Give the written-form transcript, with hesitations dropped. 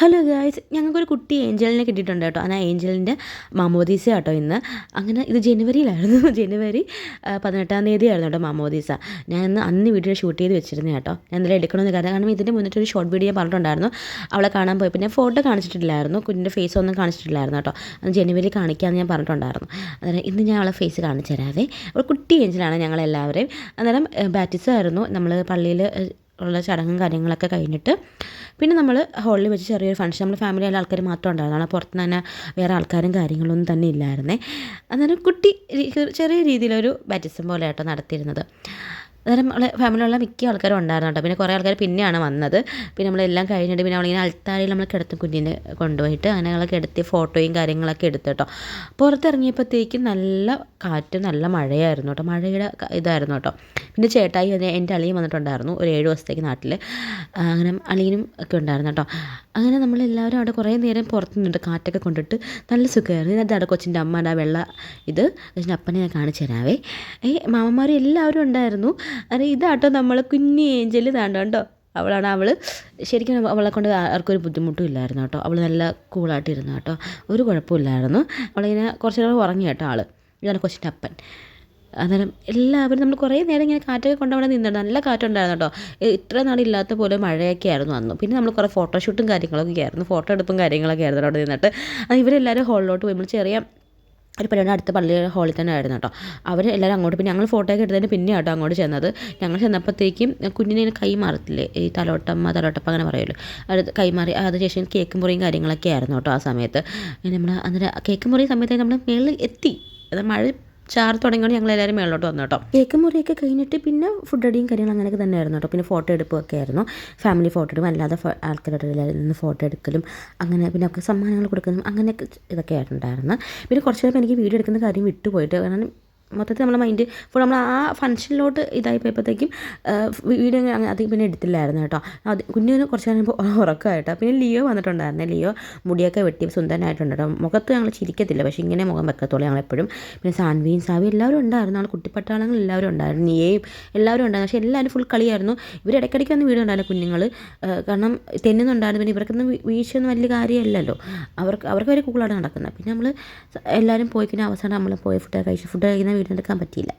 Hello guys, ഞങ്ങൾക്കൊരു കുട്ടി ഏഞ്ചലിനെ കിട്ടിയിട്ടുണ്ട് കേട്ടോ. ആ ഏഞ്ചലിൻ്റെ മാമോദീസ കേട്ടോ ഇന്ന്. അങ്ങനെ ഇത് ജനുവരിയിലായിരുന്നു. ജനുവരി 18-ാം തീയതി ആയിരുന്നു കേട്ടോ മാമോദീസ. ഞാൻ അന്ന് വീഡിയോ ഷൂട്ട് ചെയ്ത് വെച്ചിരുന്നത് കേട്ടോ. ഞാൻ എന്തായാലും എടുക്കണമെന്ന് കാരണം ഇതിൻ്റെ മുന്നിട്ടൊരു ഷോർട്ട് വീഡിയോ പറഞ്ഞിട്ടുണ്ടായിരുന്നു. അവളെ കാണാൻ പോയപ്പോൾ ഞാൻ ഫോട്ടോ കാണിച്ചിട്ടില്ലായിരുന്നു, കുഞ്ഞിൻ്റെ ഫേസ് ഒന്നും കാണിച്ചിട്ടില്ലായിരുന്നു കേട്ടോ. അത് ജനുവരി കാണിക്കാമെന്ന് ഞാൻ പറഞ്ഞിട്ടുണ്ടായിരുന്നു. അന്നേരം ഇന്ന് ഞാൻ അവളെ ഫേസ് കാണിച്ചു തരാവേ. ഒരു കുട്ടി ഏഞ്ചലാണ് ഞങ്ങളെല്ലാവരെയും. അന്നേരം ബാറ്റിസമായിരുന്നു. നമ്മൾ പള്ളിയിൽ ഉള്ള ചടങ്ങും കാര്യങ്ങളൊക്കെ കഴിഞ്ഞിട്ട് പിന്നെ നമ്മൾ ഹോളിൽ വെച്ച് ചെറിയൊരു ഫംഗ്ഷൻ, നമ്മൾ ഫാമിലിയിലെ ആൾക്കാർ മാത്രം ഉണ്ടായിരുന്നു. പുറത്തുനിന്ന് തന്നെ വേറെ ആൾക്കാരും കാര്യങ്ങളൊന്നും തന്നെ ഇല്ലായിരുന്നേ. അന്നേരം കുട്ടി ചെറിയ രീതിയിലൊരു ബാറ്റിസം പോലെ ആട്ടോ നടത്തിയിരുന്നത്. അന്നേരം നമ്മളെ ഫാമിലിയിലുള്ള മിക്ക ആൾക്കാരും ഉണ്ടായിരുന്നു കേട്ടോ. പിന്നെ കുറേ ആൾക്കാർ പിന്നെയാണ് വന്നത്. പിന്നെ നമ്മളെല്ലാം കഴിഞ്ഞിട്ട് പിന്നെ നമ്മളിങ്ങനെ അൾത്താരയിൽ നമ്മൾ കിടത്തും കുഞ്ഞിനെ കൊണ്ടുപോയിട്ട് അങ്ങനെ ഞങ്ങൾ കിടത്തി ഫോട്ടോയും കാര്യങ്ങളൊക്കെ എടുത്ത് കേട്ടോ. പുറത്തിറങ്ങിയപ്പോഴത്തേക്കും നല്ല കാറ്റും നല്ല മഴയായിരുന്നു കേട്ടോ. മഴയുടെ ഇതായിരുന്നു കേട്ടോ. പിന്നെ ചേട്ടായി എൻ്റെ അളിയൻ വന്നിട്ടുണ്ടായിരുന്നു ഒരു 7 ദിവസത്തേക്ക് നാട്ടിൽ. അങ്ങനെ അളിയനും ഒക്കെ ഉണ്ടായിരുന്നു കേട്ടോ. അങ്ങനെ നമ്മളെല്ലാവരും അവിടെ കുറേ നേരം പുറത്ത് നിന്നിട്ട് കാറ്റൊക്കെ കൊണ്ടിട്ട് നല്ല സുഖമായിരുന്നു. ഇതാണ് കൊച്ചിൻ്റെ അമ്മ, ആ വെള്ള ഇത് കൊച്ചിൻ്റെ അപ്പനെ ഞാൻ കാണിച്ചു തരാവേ. മാമന്മാരും എല്ലാവരും ഉണ്ടായിരുന്നു. അത് ഇതാട്ടോ നമ്മൾ കുഞ്ഞി ഏഞ്ചൽ ഇതാണ്ടോ കേട്ടോ. അവൾ ശരിക്കും അവളെ കൊണ്ട് ആർക്കൊരു ബുദ്ധിമുട്ടും ഇല്ലായിരുന്നു കേട്ടോ. അവൾ നല്ല കൂളായിട്ടിരുന്നു കേട്ടോ, ഒരു കുഴപ്പമില്ലായിരുന്നു. അവളിങ്ങനെ കുറച്ച് നേരം ഉറങ്ങി കേട്ടോ. ഇതാണ് കൊച്ചിൻ്റെ അപ്പൻ. അന്നേരം എല്ലാവരും നമ്മൾ കുറേ നേരം ഇങ്ങനെ കാറ്റൊക്കെ കൊണ്ടവിടെ നിന്നിട്ട് നല്ല കാറ്റുണ്ടായിരുന്നു കേട്ടോ. ഇത്ര നാളില്ലാത്ത പോലെ മഴയൊക്കെ ആയിരുന്നു അന്ന്. പിന്നെ നമ്മൾ കുറേ ഫോട്ടോഷൂട്ടും കാര്യങ്ങളൊക്കെ ആയിരുന്നു, ഫോട്ടോ എടുപ്പും കാര്യങ്ങളൊക്കെ ആയിരുന്നു അവിടെ നിന്നിട്ട്. ഇവരെല്ലാവരും ഹോളിലോട്ട് പോയി. നമ്മൾ ചെറിയ ഒരു പരിപാടി അടുത്ത പള്ളിയുടെ ഹോളിൽ തന്നെ ആയിരുന്നു കേട്ടോ. അവർ എല്ലാവരും അങ്ങോട്ട്, പിന്നെ ഞങ്ങൾ ഫോട്ടോ ഒക്കെ എടുത്തതിന് പിന്നെ കേട്ടോ അങ്ങോട്ട് ചെന്നത്. ഞങ്ങൾ ചെന്നപ്പോഴത്തേക്കും കുഞ്ഞിനെ കൈ മാറത്തില്ലേ, ഈ തലോട്ടപ്പ അങ്ങനെ പറയുമല്ലോ, അത് കൈമാറി. അതിന് ശേഷം കേക്ക് മുറിയും കാര്യങ്ങളൊക്കെ ആയിരുന്നു കേട്ടോ ആ സമയത്ത്. നമ്മൾ അന്നേരം കേക്ക് മുറിയ സമയത്ത് നമ്മൾ മേളിൽ എത്തി. അത് മഴ ചാറ് തുടങ്ങിയോണ്ട് ഞങ്ങളെല്ലാവരും മേളിലോട്ട് വന്നു കേട്ടോ. കേക്ക് മുറിയൊക്കെ കഴിഞ്ഞിട്ട് പിന്നെ ഫുഡ് അടിയും കാര്യങ്ങളും അങ്ങനെയൊക്കെ തന്നെ ആയിരുന്നു കേട്ടോ. പിന്നെ ഫോട്ടോ എടുപ്പൊക്കെ ആയിരുന്നു, ഫാമിലി ഫോട്ടോ എടുക്കും, അല്ലാതെ ആൾക്കാരുടെ നിന്ന് ഫോട്ടോ എടുക്കലും അങ്ങനെ പിന്നെ ഒക്കെ സമ്മാനങ്ങൾ കൊടുക്കലും അങ്ങനെയൊക്കെ ഇതൊക്കെ ആയിട്ടുണ്ടായിരുന്നു. പിന്നെ കുറച്ച് നേരം എനിക്ക് വീഡിയോ എടുക്കുന്ന കാര്യം വിട്ടുപോയിട്ട്, കാരണം മൊത്തത്തിൽ നമ്മളെ മൈൻഡ് ഫുൾ നമ്മൾ ആ ഫംഗ്ഷനിലോട്ട് ഇതായി പോയപ്പോഴത്തേക്കും വീഡിയോ അധികം പിന്നെ എടുത്തില്ലായിരുന്നു കേട്ടോ. അത് കുഞ്ഞിന് കുറച്ച് കഴിയുമ്പോൾ ഉറക്കമായിട്ടോ. പിന്നെ ലിയോ വന്നിട്ടുണ്ടായിരുന്നു. ലിയോ മുടിയൊക്കെ വെട്ടി സുന്ദരനായിട്ടുണ്ട് കേട്ടോ. മുഖത്ത് ഞങ്ങൾ ചിരിക്കത്തില്ല, പക്ഷേ ഇങ്ങനെ മുഖം വെക്കത്തുള്ളൂ ഞങ്ങളെപ്പോഴും. പിന്നെ സാവി എല്ലാവരും ഉണ്ടായിരുന്നു. ഞങ്ങൾ കുട്ടിപ്പട്ടാളങ്ങൾ എല്ലാവരും ഉണ്ടായിരുന്നു, നീയും എല്ലാവരും ഉണ്ടായിരുന്നു. പക്ഷേ എല്ലാവരും ഫുൾ കളിയായിരുന്നു. ഇവർ ഇടയ്ക്കിടയ്ക്ക് വന്ന് വീഡിയോ ഉണ്ടായിരുന്നു കുഞ്ഞുങ്ങൾ, കാരണം തെന്നുന്നുണ്ടായിരുന്നു. പിന്നെ ഇവർക്കൊന്നും വീഴ്ചയൊന്നും വലിയ കാര്യമല്ലല്ലോ, അവർക്ക് ഒരു കൂളാണ് നടക്കുന്നത്. പിന്നെ നമ്മൾ എല്ലാവരും പോയി. പിന്നെ അവസാനം നമ്മൾ പോയി ഫുഡ് കഴിച്ച് ഫുഡ് കഴിക്കുന്ന വീഡിയോ എടുക്കാൻ പറ്റിയില്ല.